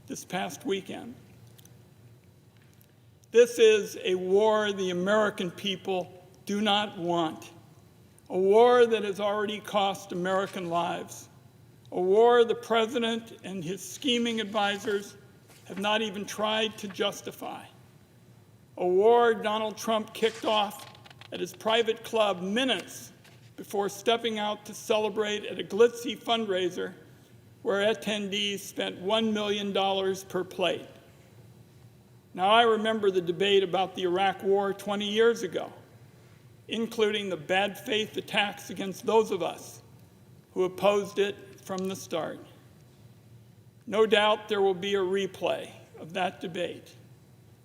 this past weekend. This is a war the American people do not want, a war that has already cost American lives, a war the president and his scheming advisors have not even tried to justify, a war Donald Trump kicked off at his private club minutes before stepping out to celebrate at a glitzy fundraiser where attendees spent $1 million per plate. Now, I remember the debate about the Iraq War 20 years ago, including the bad faith attacks against those of us who opposed it from the start. No doubt there will be a replay of that debate.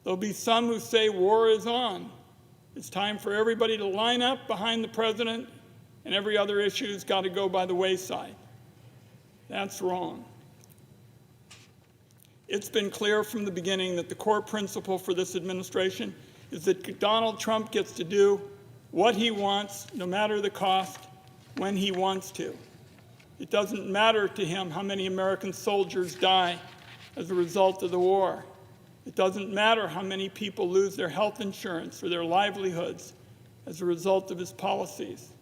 There'll be some who say war is on. It's time for everybody to line up behind the president, and every other issue's got to go by the wayside. That's wrong. It's been clear from the beginning that the core principle for this administration is that Donald Trump gets to do what he wants, no matter the cost, when he wants to. It doesn't matter to him how many American soldiers die as a result of the war. It doesn't matter how many people lose their health insurance or their livelihoods as a result of his policies.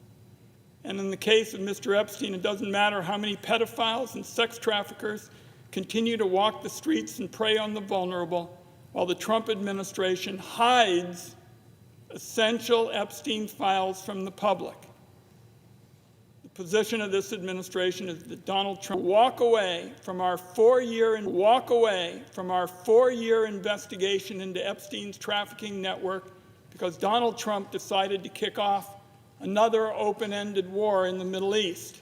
And in the case of Mr. Epstein, it doesn't matter how many pedophiles and sex traffickers continue to walk the streets and prey on the vulnerable while the Trump administration hides essential Epstein files from the public. The position of this administration is that Donald Trump walk away from our four-year investigation into Epstein's trafficking network because Donald Trump decided to kick off another open-ended war in the Middle East.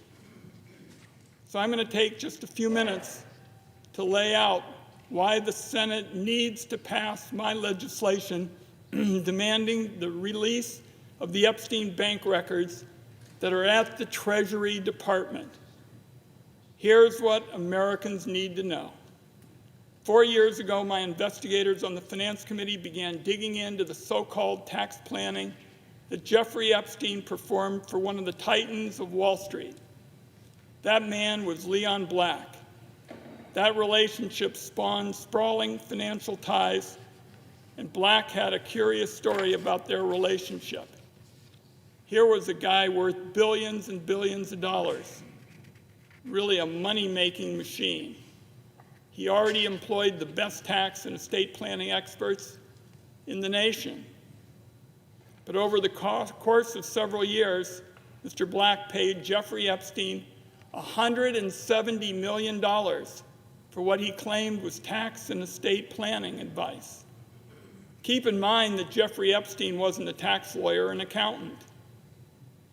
So I'm going to take just a few minutes to lay out why the Senate needs to pass my legislation demanding the release of the Epstein bank records that are at the Treasury Department. Here's what Americans need to know. 4 years ago, my investigators on the Finance Committee began digging into the so-called tax planning that Jeffrey Epstein performed for one of the titans of Wall Street. That man was Leon Black. That relationship spawned sprawling financial ties, and Black had a curious story about their relationship. Here was a guy worth billions and billions of dollars, really a money-making machine. He already employed the best tax and estate planning experts in the nation. But over the course of several years, Mr. Black paid Jeffrey Epstein $170 million for what he claimed was tax and estate planning advice. Keep in mind that Jeffrey Epstein wasn't a tax lawyer or an accountant.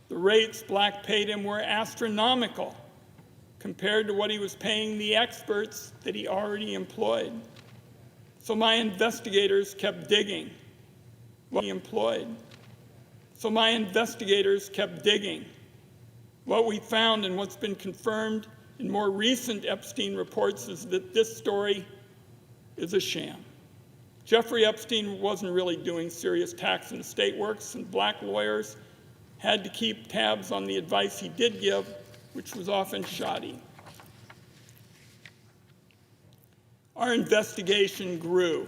The rates Black paid him were astronomical compared to what he was paying the experts that he already employed. So my investigators kept digging what he employed. What we found and what's been confirmed in more recent Epstein reports is that this story is a sham. Jeffrey Epstein wasn't really doing serious tax and estate works, and Black lawyers had to keep tabs on the advice he did give, which was often shoddy. Our investigation grew.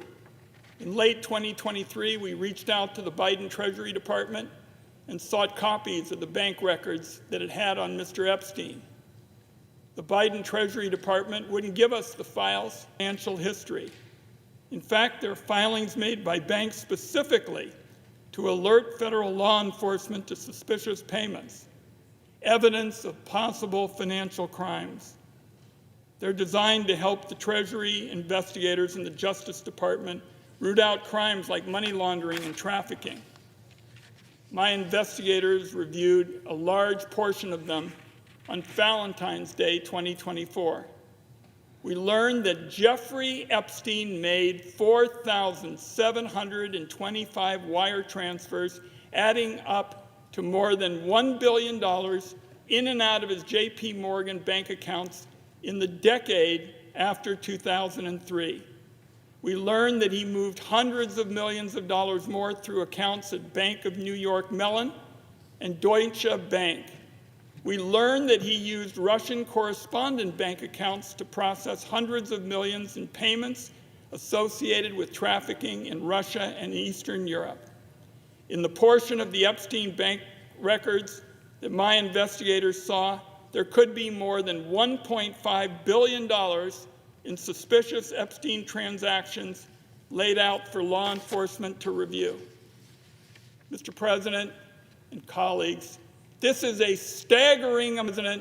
In late 2023, we reached out to the Biden Treasury Department and sought copies of the bank records that it had on Mr. Epstein. The Biden Treasury Department wouldn't give us the files' financial history. In fact, they're filings made by banks specifically to alert federal law enforcement to suspicious payments, evidence of possible financial crimes. They're designed to help the Treasury investigators and the Justice Department root out crimes like money laundering and trafficking. My investigators reviewed a large portion of them on Valentine's Day 2024. We learned that Jeffrey Epstein made 4,725 wire transfers, adding up to more than $1 billion in and out of his J.P. Morgan bank accounts in the decade after 2003. We learned that he moved hundreds of millions of dollars more through accounts at Bank of New York Mellon and Deutsche Bank. We learned that he used Russian correspondent bank accounts to process hundreds of millions in payments associated with trafficking in Russia and Eastern Europe. In the portion of the Epstein bank records that my investigators saw, there could be more than $1.5 billion in suspicious Epstein transactions laid out for law enforcement to review. Mr. President and colleagues, this is a staggering amount,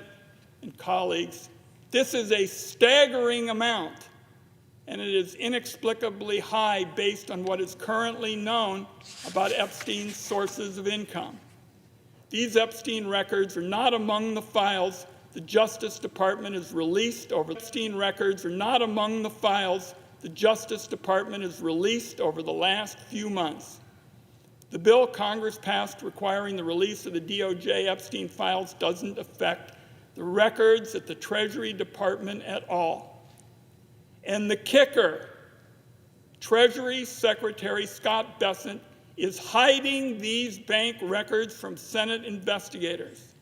and it is inexplicably high based on what is currently known about Epstein's sources of income. These Epstein records are not among the files the Justice Department has released over the last few months. The bill Congress passed requiring the release of the DOJ Epstein files doesn't affect the records at the Treasury Department at all. And the kicker, Treasury Secretary Scott Bessent is hiding these bank records from Senate investigators.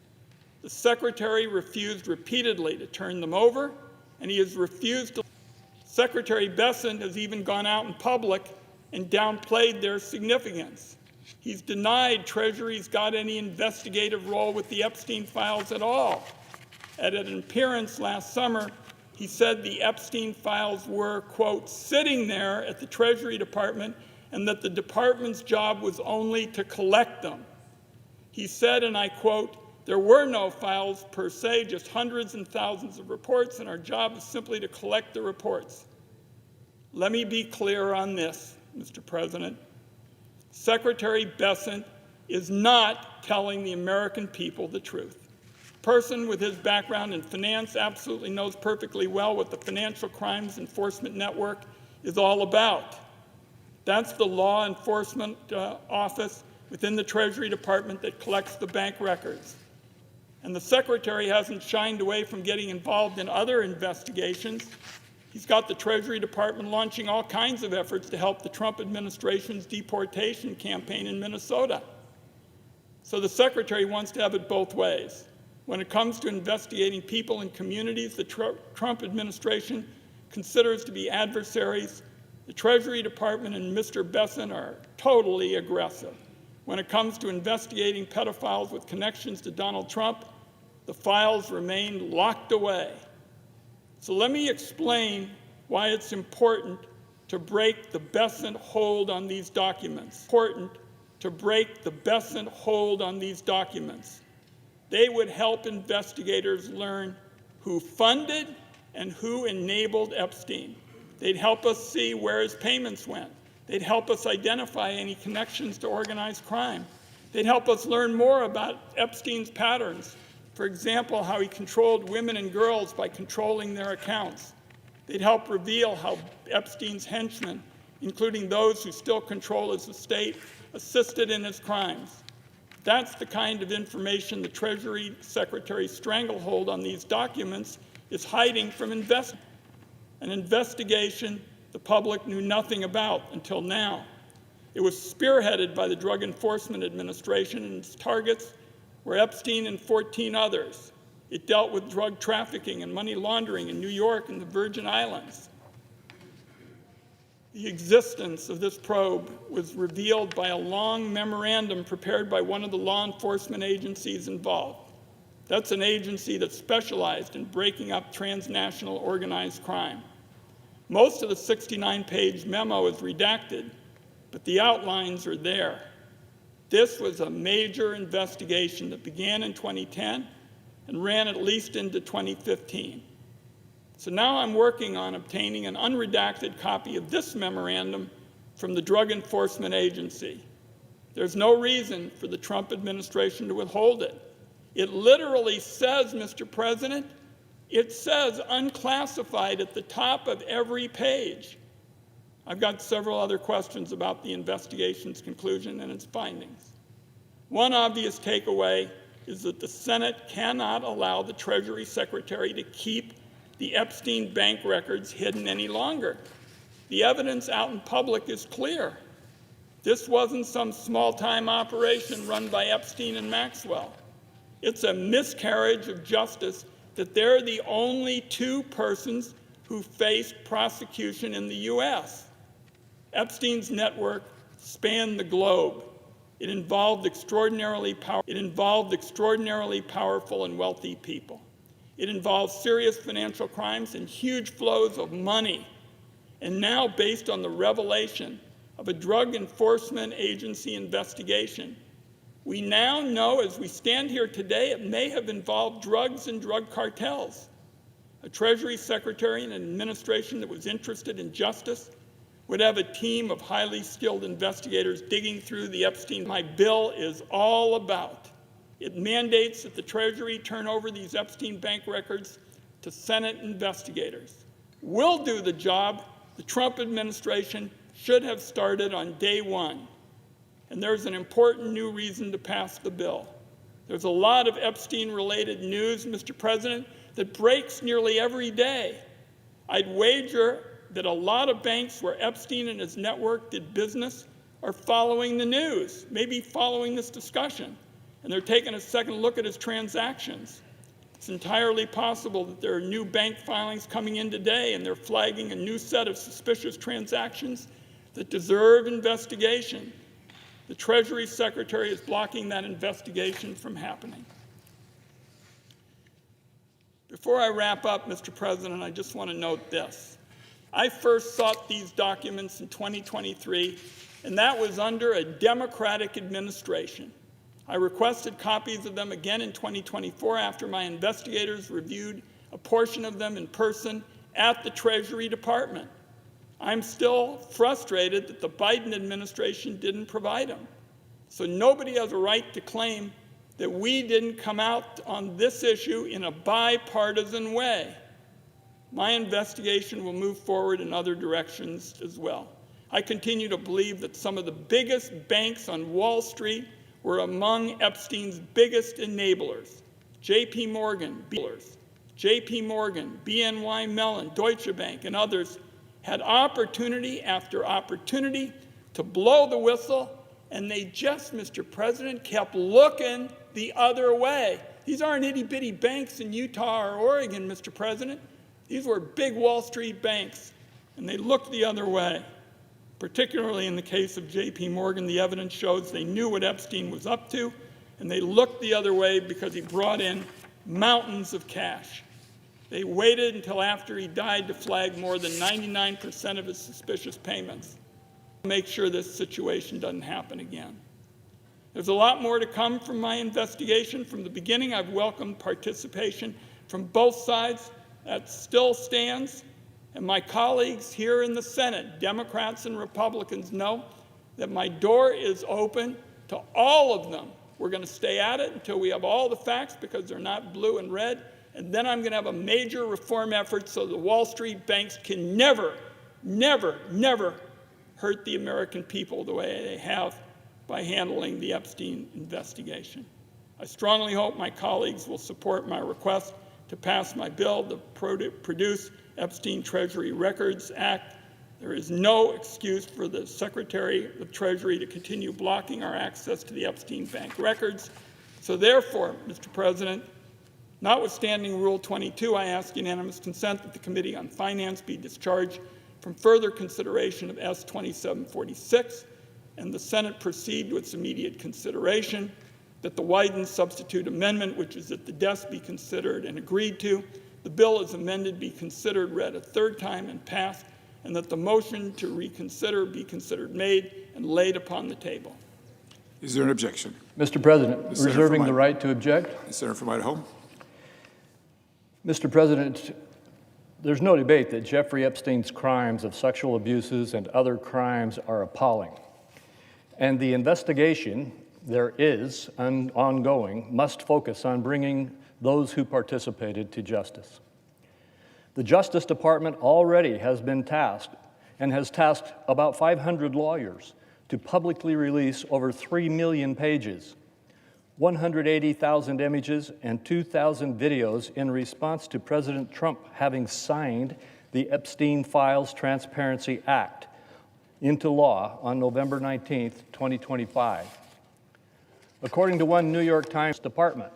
The Secretary refused repeatedly to turn them over, and he has refused to. Secretary Bessent has even gone out in public and downplayed their significance. He's denied Treasury's got any investigative role with the Epstein files at all. At an appearance last summer, he said the Epstein files were, quote, sitting there at the Treasury Department and that the department's job was only to collect them. He said, and I quote, there were no files per se, just hundreds and thousands of reports, and our job is simply to collect the reports. Let me be clear on this, Mr. President. Secretary Bessent is not telling the American people the truth. A person with his background in finance absolutely knows perfectly well what the Financial Crimes Enforcement Network is all about. That's the law enforcement office within the Treasury Department that collects the bank records. And the Secretary hasn't shied away from getting involved in other investigations. He's got the Treasury Department launching all kinds of efforts to help the Trump administration's deportation campaign in Minnesota. So the Secretary wants to have it both ways. When it comes to investigating people and communities the Trump administration considers to be adversaries, the Treasury Department and Mr. Bessent are totally aggressive. When it comes to investigating pedophiles with connections to Donald Trump, the files remain locked away. So let me explain why it's important to break the Bessent hold on these documents. They would help investigators learn who funded and who enabled Epstein. They'd help us see where his payments went. They'd help us identify any connections to organized crime. They'd help us learn more about Epstein's patterns. For example, how he controlled women and girls by controlling their accounts. They'd help reveal how Epstein's henchmen, including those who still control his estate, assisted in his crimes. That's the kind of information the Treasury Secretary's stranglehold on these documents is hiding from investment. An investigation the public knew nothing about until now. It was spearheaded by the Drug Enforcement Administration, and its targets were Epstein and 14 others. It dealt with drug trafficking and money laundering in New York and the Virgin Islands. The existence of this probe was revealed by a long memorandum prepared by one of the law enforcement agencies involved. That's an agency that specialized in breaking up transnational organized crime. Most of the 69-page memo is redacted, but the outlines are there. This was a major investigation that began in 2010 and ran at least into 2015. So now I'm working on obtaining an unredacted copy of this memorandum from the Drug Enforcement Agency. There's no reason for the Trump administration to withhold it. It literally says, Mr. President, it says unclassified at the top of every page. I've got several other questions about the investigation's conclusion and its findings. One obvious takeaway is that the Senate cannot allow the Treasury Secretary to keep the Epstein bank records hidden any longer. The evidence out in public is clear. This wasn't some small-time operation run by Epstein and Maxwell. It's a miscarriage of justice that they're the only two persons who faced prosecution in the U.S. Epstein's network spanned the globe. It involved extraordinarily powerful and wealthy people. It involved serious financial crimes and huge flows of money. And now, based on the revelation of a Drug Enforcement Agency investigation, we now know, as we stand here today, it may have involved drugs and drug cartels. A Treasury Secretary and an administration that was interested in justice would have a team of highly skilled investigators digging through the Epstein. My bill is all about. It mandates that the Treasury turn over these Epstein bank records to Senate investigators. We'll do the job the Trump administration should have started on day one. And there's an important new reason to pass the bill. There's a lot of Epstein-related news, Mr. President, that breaks nearly every day. I'd wager that a lot of banks where Epstein and his network did business are following the news, maybe following this discussion, and they're taking a second look at his transactions. It's entirely possible that there are new bank filings coming in today, and they're flagging a new set of suspicious transactions that deserve investigation. The Treasury Secretary is blocking that investigation from happening. Before I wrap up, Mr. President, I just want to note this. I first sought these documents in 2023, and that was under a Democratic administration. I requested copies of them again in 2024 after my investigators reviewed a portion of them in person at the Treasury Department. I'm still frustrated that the Biden administration didn't provide them. So nobody has a right to claim that we didn't come out on this issue in a bipartisan way. My investigation will move forward in other directions as well. I continue to believe that some of the biggest banks on Wall Street were among Epstein's biggest enablers. J.P. Morgan, BNY Mellon, Deutsche Bank, and others had opportunity after opportunity to blow the whistle, and they just, Mr. President, kept looking the other way. These aren't itty-bitty banks in Utah or Oregon, Mr. President. These were big Wall Street banks, and they looked the other way. Particularly in the case of J.P. Morgan, the evidence shows they knew what Epstein was up to, and they looked the other way because he brought in mountains of cash. They waited until after he died to flag more than 99% of his suspicious payments. Make sure this situation doesn't happen again. There's a lot more to come from my investigation. From the beginning, I've welcomed participation from both sides. That still stands. And my colleagues here in the Senate, Democrats and Republicans, know that my door is open to all of them. We're going to stay at it until we have all the facts because they're not blue and red. And then I'm going to have a major reform effort so the Wall Street banks can never, never, never hurt the American people the way they have by handling the Epstein investigation. I strongly hope my colleagues will support my request to pass my bill to produce Epstein Treasury Records Act. There is no excuse for the Secretary of Treasury to continue blocking our access to the Epstein bank records. So therefore, Mr. President, notwithstanding Rule 22, I ask unanimous consent that the Committee on Finance be discharged from further consideration of S-2746, and the Senate proceed to its immediate consideration, that the Wyden substitute amendment, which is at the desk, be considered and agreed to, the bill as amended be considered, read a third time, and passed, and that the motion to reconsider be considered made and laid upon the table. Is there an objection? Mr. President, reserving the right to object. The Senator from Idaho. Mr. President, there's no debate that Jeffrey Epstein's crimes of sexual abuses and other crimes are appalling. And the investigation there is ongoing must focus on bringing those who participated to justice. The Justice Department already has been tasked and has tasked about 500 lawyers to publicly release over 3 million pages, 180,000 images, and 2,000 videos in response to President Trump having signed the Epstein Files Transparency Act into law on November 19, 2025. According to one New York Times department,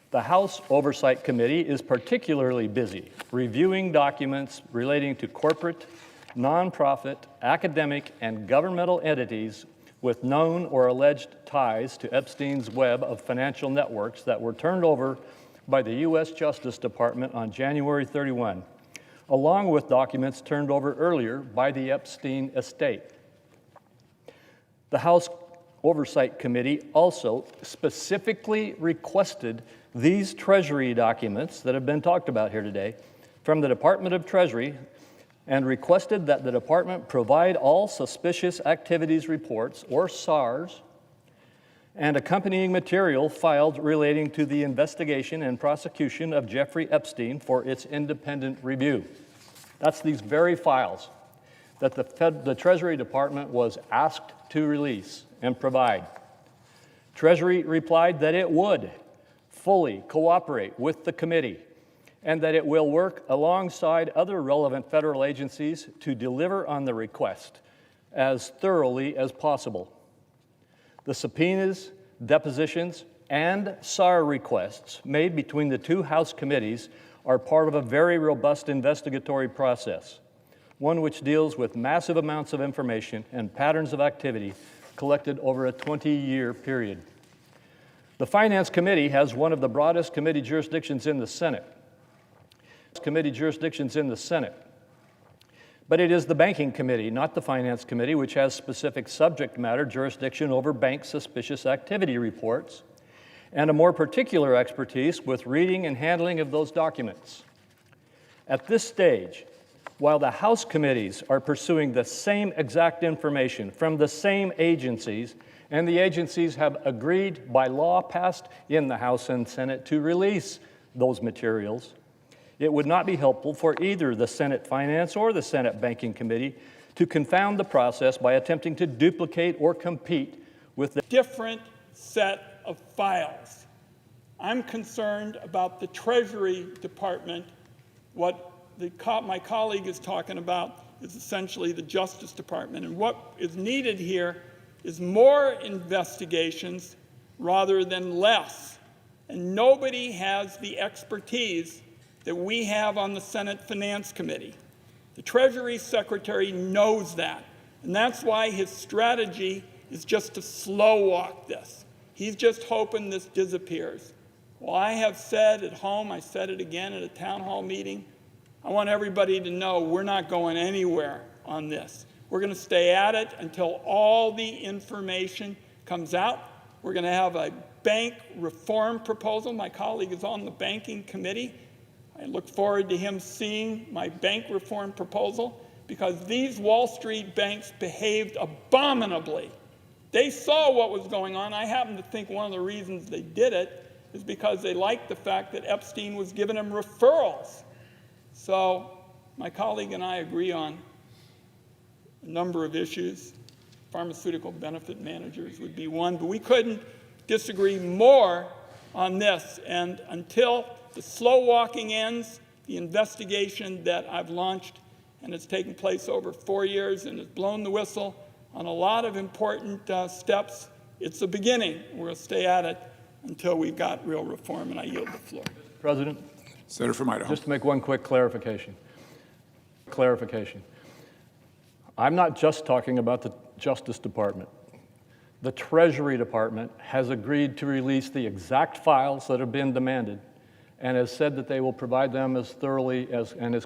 The House Oversight Committee is particularly busy reviewing documents relating to corporate, nonprofit, academic, and governmental entities with known or alleged ties to Epstein's web of financial networks that were turned over by the U.S. Justice Department on January 31, along with documents turned over earlier by the Epstein estate. The House Oversight Committee also specifically requested these Treasury documents that have been talked about here today from the Department of Treasury and requested that the department provide all suspicious activities reports, or SARs, and accompanying material filed relating to the investigation and prosecution of Jeffrey Epstein for its independent review. That's these very files that the Treasury Department was asked to release and provide. Treasury replied that it would fully cooperate with the committee and that it will work alongside other relevant federal agencies to deliver on the request as thoroughly as possible. The subpoenas, depositions, and SAR requests made between the two House committees are part of a very robust investigatory process, one which deals with massive amounts of information and patterns of activity collected over a 20-year period. The Finance Committee has one of the broadest committee jurisdictions in the Senate. But it is the Banking Committee, not the Finance Committee, which has specific subject matter jurisdiction over bank suspicious activity reports and a more particular expertise with reading and handling of those documents. At this stage, while the House committees are pursuing the same exact information from the same agencies, and the agencies have agreed by law passed in the House and Senate to release those materials, it would not be helpful for either the Senate Finance or the Senate Banking Committee to confound the process by attempting to duplicate or compete with the different set of files. I'm concerned about the Treasury Department. What my colleague is talking about is essentially the Justice Department. And what is needed here is more investigations rather than less. And nobody has the expertise that we have on the Senate Finance Committee. The Treasury Secretary knows that. And that's why his strategy is just to slow walk this. He's just hoping this disappears. Well, I have said at home, I said it again at a town hall meeting, I want everybody to know we're not going anywhere on this. We're going to stay at it until all the information comes out. We're going to have a bank reform proposal. My colleague is on the Banking Committee. I look forward to him seeing my bank reform proposal because these Wall Street banks behaved abominably. They saw what was going on. I happen to think one of the reasons they did it is because they liked the fact that Epstein was giving them referrals. So my colleague and I agree on a number of issues. Pharmaceutical benefit managers would be one, but we couldn't disagree more on this. And until the slow walking ends, the investigation that I've launched, and it's taken place over 4 years and has blown the whistle on a lot of important steps, it's the beginning. We'll stay at it until we've got real reform, and I yield the floor. President? Senator from Idaho. Just to make one quick clarification. I'm not just talking about the Justice Department. The Treasury Department has agreed to release the exact files that have been demanded and has said that they will provide them as thoroughly and as quickly